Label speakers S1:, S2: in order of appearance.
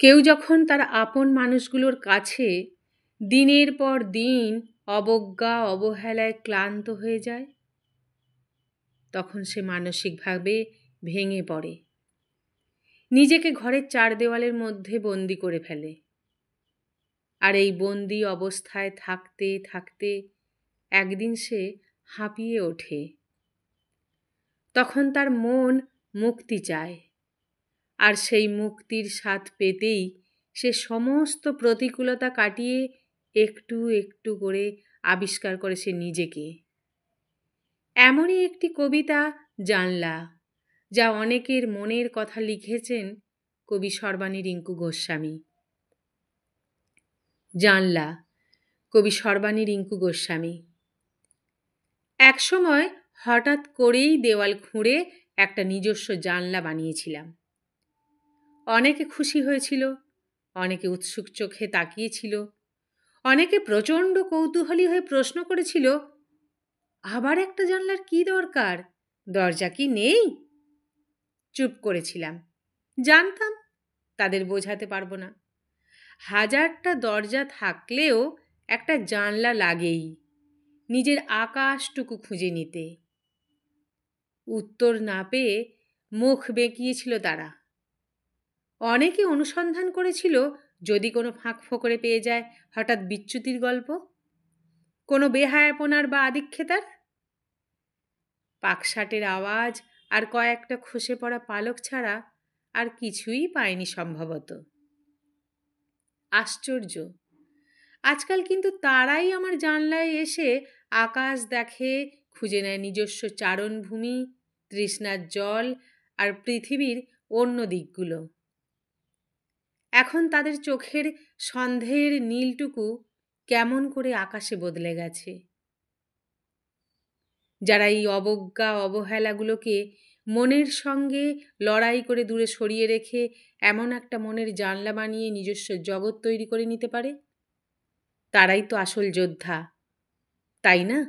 S1: কেউ যখন তার আপন মানুষগুলোর কাছে দিনের পর দিন অবজ্ঞা অবহেলায় ক্লান্ত হয়ে যায়, তখন সে মানসিকভাবে ভেঙে পড়ে, নিজেকে ঘরের চার দেওয়ালের মধ্যে বন্দি করে ফেলে। আর এই বন্দি অবস্থায় থাকতে থাকতে একদিন সে হাঁপিয়ে ওঠে। তখন তার মন মুক্তি চায়, আর সেই মুক্তির স্বাদ পেতেই সে সমস্ত প্রতিকূলতা কাটিয়ে একটু একটু করে আবিষ্কার করে সে নিজেকে। এমনই একটি কবিতা জানলা, যা অনেকের মনের কথা লিখেছেন কবি সর্বাণী রিঙ্কু গোস্বামী। জানলা, কবি সর্বাণী রিঙ্কু গোস্বামী। একসময় হঠাৎ করেই দেওয়াল খুঁড়ে একটা নিজস্ব জানলা বানিয়েছিলাম। অনেকে খুশি হয়েছিল, অনেকে উৎসুক চোখে তাকিয়েছিল, অনেকে প্রচণ্ড কৌতূহলী হয়ে প্রশ্ন করেছিল, আবার একটা জানলার কি দরকার, দরজা কি নেই? চুপ করেছিলাম, জানতাম তাদের বোঝাতে পারবো না। হাজারটা দরজা থাকলেও একটা জানলা লাগেই, নিজের আকাশটুকু খুঁজে নিতে। উত্তর না পেয়ে মুখ বেঁকিয়েছিল তারা। অনেকে অনুসন্ধান করেছিল যদি কোনো ফাঁক ফোকরে পেয়ে যায় হঠাৎ বিচ্যুতির গল্প, কোনো বেহায়াপনার বা আদিক্ষেতার। পাকশাটের আওয়াজ আর কয়েকটা খসে পড়া পালক ছাড়া আর কিছুই পায়নি সম্ভবত। আশ্চর্য, আজকাল কিন্তু তারাই আমার জানলায় এসে আকাশ দেখে, খুঁজে নেয় নিজস্ব চারণভূমি, তৃষ্ণার জল আর পৃথিবীর অন্য দিকগুলো। এখন তাদের চোখের সন্দেহের নীলটুকু কেমন করে আকাশে বদলে গেছে। যারা এই অবজ্ঞা অবহেলাগুলোকে মনের সঙ্গে লড়াই করে দূরে সরিয়ে রেখে এমন একটা মনের জানলা বানিয়ে নিজস্ব জগৎ তৈরি করে নিতে পারে, তারাই তো আসল যোদ্ধা, তাই না?